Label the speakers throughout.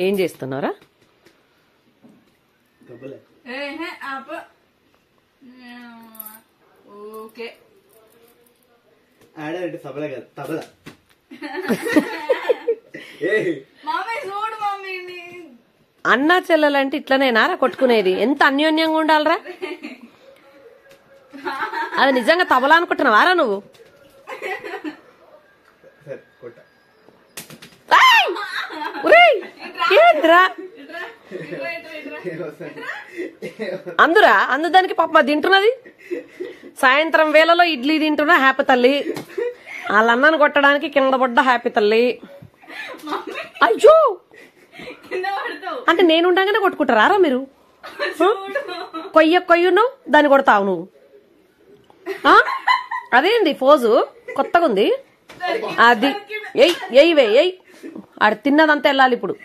Speaker 1: ఏం చేస్తున్నారా? అన్నా చెల్లెలంటే ఇట్లనేనారా కొట్టుకునేది? ఎంత అన్యోన్యంగా ఉండాలరా? అది నిజంగా తబలా అనుకుంటున్నావారా నువ్వు? అందుదానికి పాప తింటున్నది. సాయంత్రం వేళలో ఇడ్లీ తింటున్నా హ్యాపీ తల్లి. వాళ్ళ అన్నాన్ని కొట్టడానికి కింద పడ్డ హ్యాపీ తల్లి. అయ్యో అంటే నేను ఉండగానే కొట్టుకుంటారా మీరు? కొయ్యను దాన్ని కొడతావు నువ్వు. అదేంది ఫోజు కొత్తగా ఉంది. అది ఎయ్యి ఆడ తిన్నదంతా వెళ్ళాలి ఇప్పుడు.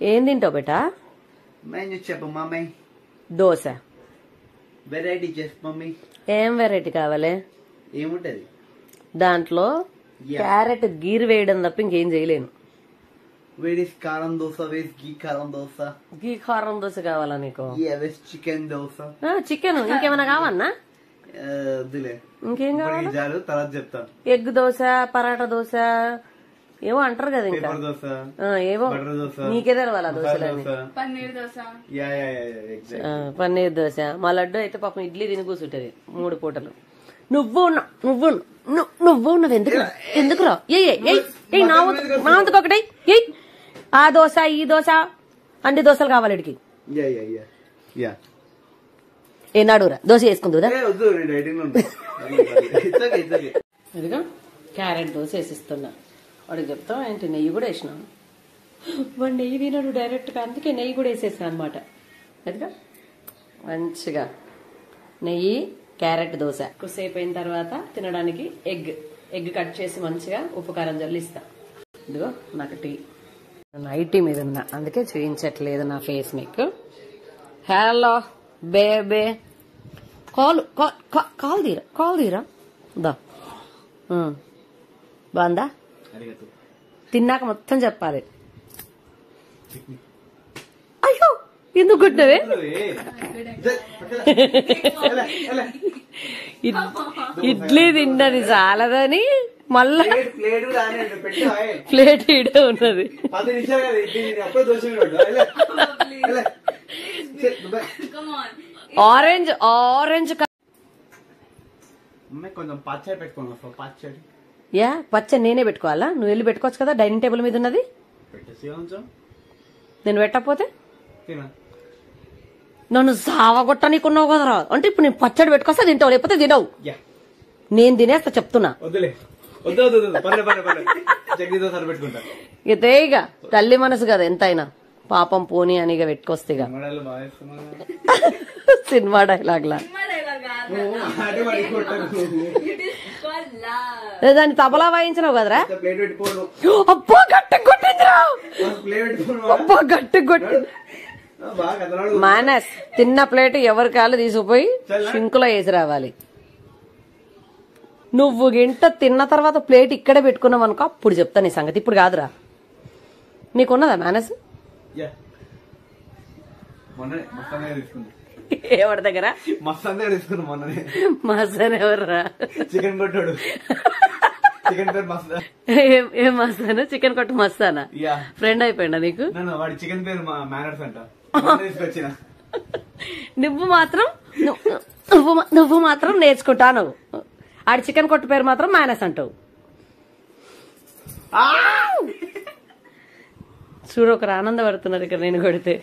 Speaker 1: ఏం తింటావు బేటా? దోశ.
Speaker 2: Variety mummy.
Speaker 1: ఏం వెరైటీ కావాలి?
Speaker 2: ఏముంటది
Speaker 1: దాంట్లో? క్యారెట్ గీరు వేయడం తప్ప ఇంకేం చేయలేను.
Speaker 2: కారం దోశ, గీ కారం దోశ.
Speaker 1: గీ కారం దోశ కావాలా నీకు?
Speaker 2: చికెన్ దోశ.
Speaker 1: చికెన్ ఇంకేమైనా కావన్నా? ఇంకేం కావాలి?
Speaker 2: తర్వాత చెప్తా.
Speaker 1: ఎగ్ దోశ, పరాటా దోశ ఏవో అంటారు కదా. ఇంకా ఏవో నీకే తెలవాలా దోశలని. పన్నీర్ దోశ. మా లడ్డు అయితే పాపం ఇడ్లీ తిని కూర్చుంటది 3 పూటలు. నువ్వు ఉన్నది ఎందుకురా? నా వంతుకు ఒకటి ఎయ్. ఆ దోశ ఈ దోశ అన్ని దోశలు కావాలి ఇడికి. ఏనాడురా దోశ వేసుకుందా? ఇదిగా క్యారెట్ దోశ వేసిస్తున్నా. వాడికి చెప్తాం ఏంటి? నెయ్యి కూడా వేసినా. వాడు నెయ్యి తినడు డైరెక్ట్ గా, అందుకే నెయ్యి కూడా వేసేసాను అనమాట. అదిగా మంచిగా నెయ్యి క్యారెట్ దోశ. కొద్దిసేపు అయిన తర్వాత తినడానికి ఎగ్ కట్ చేసి మంచిగా ఉప్పు కారం జల్లిస్తా. ఇదిగో నాకు టీ. నైటీ మీద ఉన్నా అందుకే చూపించట్లేదు నా ఫేస్ మీకు. హలో బేబే. కాల్ తీరా దా. బాగుందా? తిన్నాక మొత్తం చెప్పాలి. అయ్యో ఎందుకు కొట్టినవే? ఇడ్లీ తిన్నది చాలదని మళ్ళా ప్లేట్ ఈడే ఉన్నది. ఆరెంజ్
Speaker 2: కొంచెం పచ్చడి పెట్టుకోండి. పచ్చడి
Speaker 1: పచ్చడి నేనే పెట్టుకోవాలా? నువ్వు వెళ్ళి పెట్టుకోవచ్చు కదా, డైనింగ్ టేబుల్ మీద ఉన్నది. నేను పెట్టకపోతే నన్ను సావగొట్ట నీకున్నావు కదరా. అంటే ఇప్పుడు నేను పచ్చడి పెట్టుకొస్తా తింటావు, లేకపోతే తినవు. నేను తినేస్తా చెప్తున్నా. ఇదేగా తల్లి మనసు కదా ఎంతైనా. పాపం పోనీ అని ఇక పెట్టుకొస్తేగా సినిమా డైలాగ్ లా. దాన్ని తబలా వాయించినావు కదరా. అబ్బా గట్టి కొట్టిందిరా. అబ్బా గట్టి కొట్టింది. మానస్ తిన్న ప్లేట్ ఎవరి కాళ్ళు తీసుకుపోయి షింకులో వేసి రావాలి. నువ్వు గింట తిన్న తర్వాత ప్లేట్ ఇక్కడే పెట్టుకున్నావు అనుకో, అప్పుడు చెప్తా నీ సంగతి. ఇప్పుడు కాదురా. నీకున్నదా మానస్? ఎవరి దగ్గర? మస్తాన్ ఎవర్రా?
Speaker 2: చికెన్ కొట్టాడు.
Speaker 1: ఏం మస్తాను? చికెన్ కొట్టు మస్తానా? ఫ్రెండ్ అయిపోయిందా నీకు?
Speaker 2: వాడి చికెన్ పేరు మేనర్స్ అంట.
Speaker 1: నువ్వు మాత్రం నేర్చుకుంటాను. ఆడి చికెన్ కొట్టు పేరు మాత్రం మేనస్ అంటావు. చూడు ఒకరు ఆనందపడుతున్నారు ఇక్కడ నేను కొడితే.